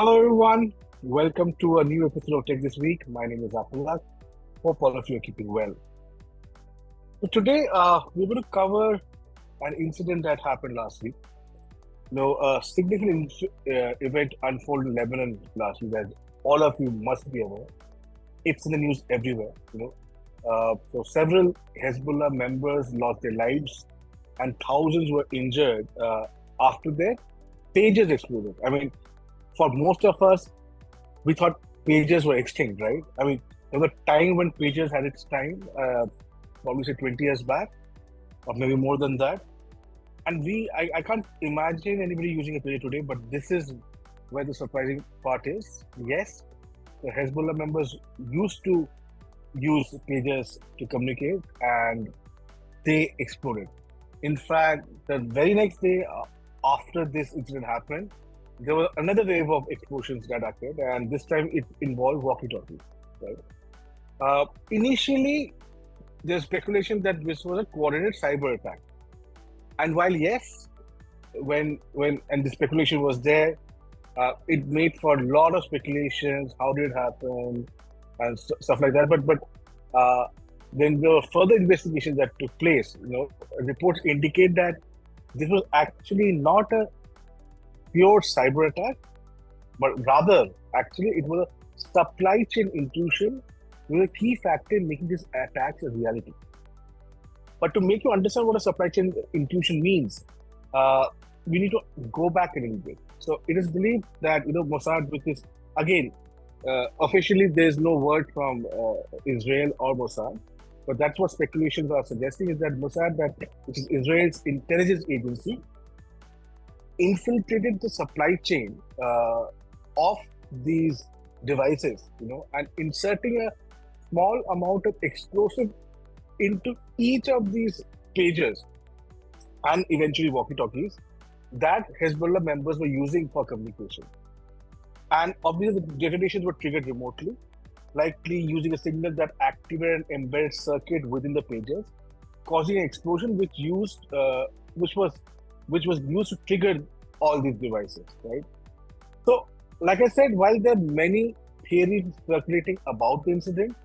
Hello, everyone. Welcome to a new episode of Tech This Week. My name is Apalak. Hope all of you are keeping well. So today, we're going to cover an incident that happened last week. A significant event unfolded in Lebanon last week, as all of you must be aware. It's in the news everywhere. So several Hezbollah members lost their lives, and thousands were injured after their pages exploded. I mean, for most of us, we thought pages were extinct, right? I mean, there was a time when pages had its time, probably say 20 years back, or maybe more than that. And I can't imagine anybody using a pager today, but this is where the surprising part is. Yes, the Hezbollah members used to use pages to communicate, and they exploded. In fact, the very next day after this incident happened, there was another wave of explosions that occurred, and this time it involved walkie-talkies. Right? Initially, there's speculation that this was a coordinated cyber attack. And while yes, when the speculation was there, it made for a lot of speculations. How did it happen, and stuff like that. But then there were further investigations that took place. Reports indicate that this was actually not a pure cyber attack, but rather, actually, it was a supply chain intrusion with a key factor in making these attacks a reality. But to make you understand what a supply chain intrusion means, we need to go back a little bit. So it is believed that Mossad, which is again officially there's no word from Israel or Mossad, but that's what speculations are suggesting, is that Mossad, which is Israel's intelligence agency, infiltrated the supply chain of these devices, and inserting a small amount of explosive into each of these pages and eventually walkie-talkies that Hezbollah members were using for communication. And obviously, the detonations were triggered remotely, likely using a signal that activated an embedded circuit within the pages, causing an explosion which was used to trigger all these devices, right? So, like I said, while there are many theories circulating about the incident,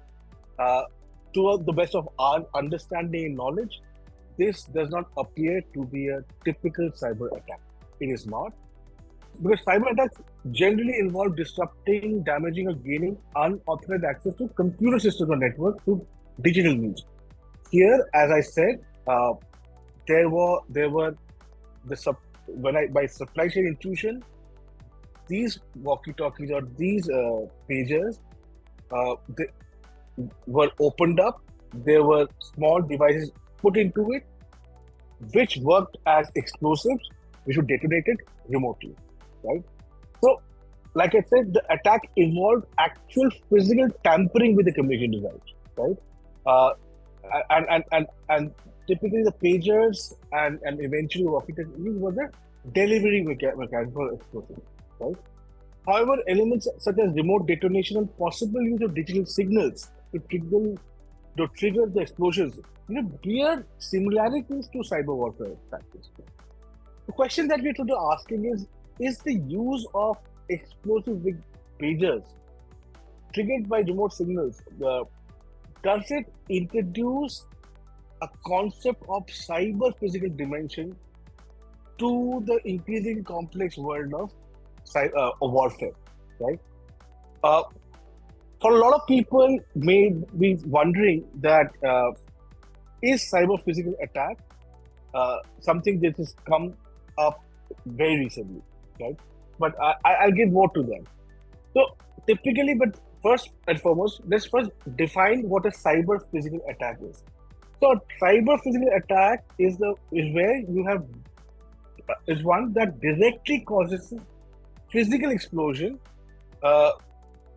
to the best of our understanding and knowledge, this does not appear to be a typical cyber attack. It is not. Because cyber attacks generally involve disrupting, damaging, or gaining unauthorized access to computer systems or networks through digital means. Here, as I said, by supply chain intrusion, these walkie-talkies or these pages, they were opened up. There were small devices put into it, which worked as explosives, which were detonated remotely, right? So, like I said, the attack involved actual physical tampering with the communication device, right? And typically the pagers and eventually walkie-talkies were the delivery mechanical explosive, right? However, elements such as remote detonation and possible use of digital signals to trigger the explosions, bear similarities to cyber warfare practice. The question that we're trying to asking is the use of explosive with pagers triggered by remote signals, does it introduce a concept of cyber physical dimension to the increasing complex world of warfare, right? For a lot of people may be wondering that is cyber physical attack something that has come up very recently, right? But I'll give more to them. So typically, but first and foremost, let's first define what a cyber physical attack is. So a cyber physical attack is where you have is one that directly causes physical explosion,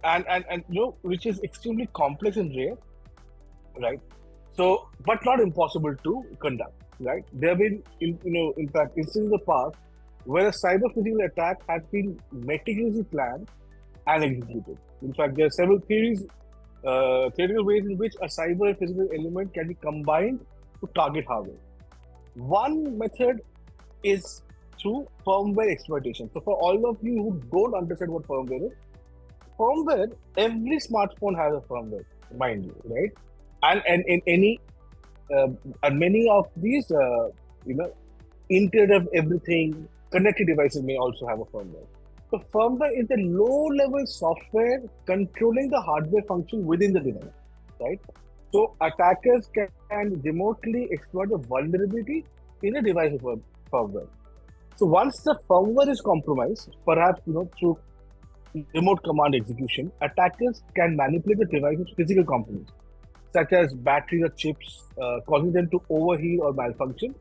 and which is extremely complex and rare, right? So, but not impossible to conduct, right? There have been, in fact, instances in the past where a cyber physical attack has been meticulously planned and executed. In fact, there are several theoretical ways in which a cyber and physical element can be combined to target hardware. One method is through firmware exploitation. So for all of you who don't understand what firmware, every smartphone has a firmware, mind you, right? And in any and many of these you know Internet of Everything connected devices may also have a firmware. So firmware is the low-level software controlling the hardware function within the device, right? So attackers can remotely exploit the vulnerability in a device firmware. So once the firmware is compromised, perhaps through remote command execution, attackers can manipulate the device's physical components, such as batteries or chips, causing them to overheat or malfunction,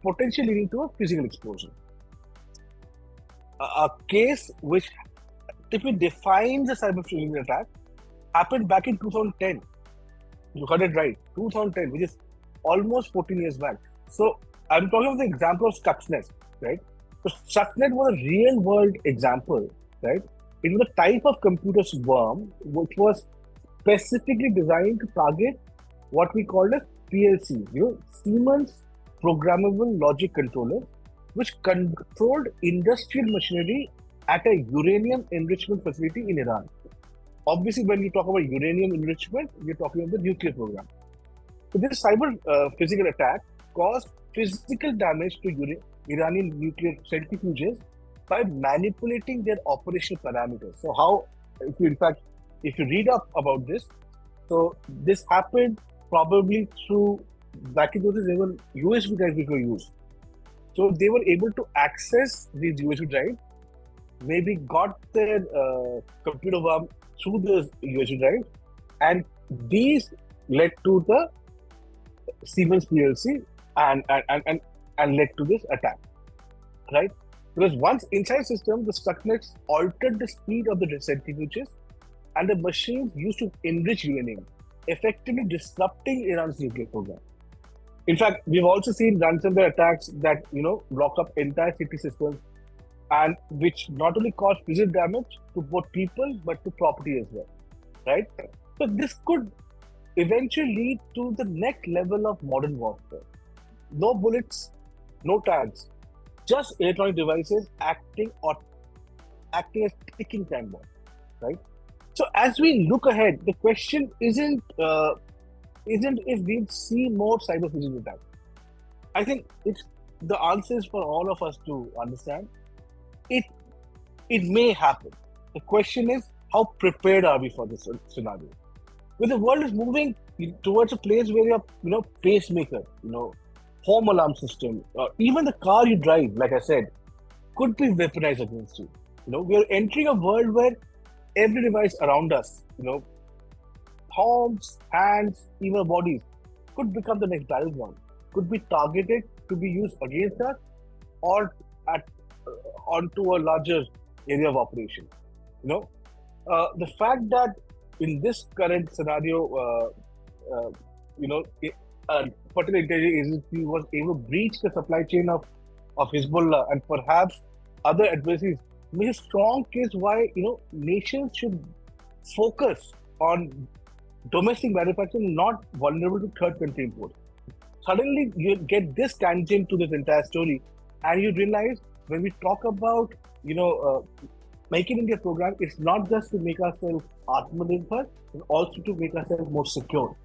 potentially leading to a physical explosion. A case which typically defines a cyber attack happened back in 2010. You heard it right, 2010, which is almost 14 years back. So I'm talking about the example of Stuxnet, right? So Stuxnet was a real-world example, right? It was a type of computer worm which was specifically designed to target what we call as PLC, Siemens Programmable Logic Controller, which controlled industrial machinery at a uranium enrichment facility in Iran. Obviously, when you talk about uranium enrichment, you're talking about the nuclear program. So this cyber physical attack caused physical damage to Iranian nuclear centrifuges by manipulating their operational parameters. So how, if you read up about this, so this happened probably through, back in those days, they were USB drives which were used. So they were able to access these USB drives, maybe got their computer worm through those USB drives, and these led to the Siemens PLC and led to this attack, right? Because once inside system, the Stuxnets altered the speed of the centrifuges and the machines used to enrich uranium, effectively disrupting Iran's nuclear program. In fact, we've also seen ransomware attacks that block up entire city systems, and which not only cause physical damage to both people but to property as well, right? So this could eventually lead to the next level of modern warfare. No bullets, no tags, just electronic devices acting as ticking time bomb, right? So as we look ahead, the question isn't if we'll see more cyber physical attacks. I think it's the answer is for all of us to understand. It may happen. The question is, how prepared are we for this scenario? When the world is moving towards a place where your pacemaker, home alarm system, even the car you drive, like I said, could be weaponized against you. We are entering a world where every device around us, homes, hands, even bodies, could become the next battleground, could be targeted to be used against us or onto a larger area of operation. The fact that in this current scenario, a particular intelligence agency was able to breach the supply chain of Hezbollah and perhaps other adversaries makes a strong case why nations should focus on domestic manufacturing, not vulnerable to third country imports. Suddenly, you get this tangent to this entire story, and you realize when we talk about Make in India program, it's not just to make ourselves Atmanirbhar, it's also to make ourselves more secure,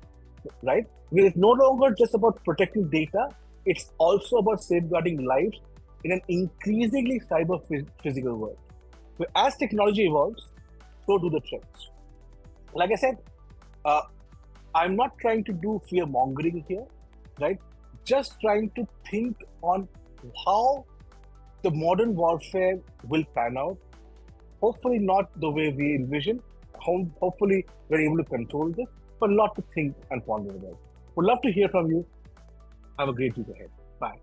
right? It's no longer just about protecting data, it's also about safeguarding lives in an increasingly cyber physical world. So as technology evolves, so do the threats. Like I said, I'm not trying to do fear mongering here, right? Just trying to think on how the modern warfare will pan out. Hopefully not the way we envision. Hopefully we're able to control this, but a lot to think and ponder about. Would love to hear from you. Have a great week ahead. Bye.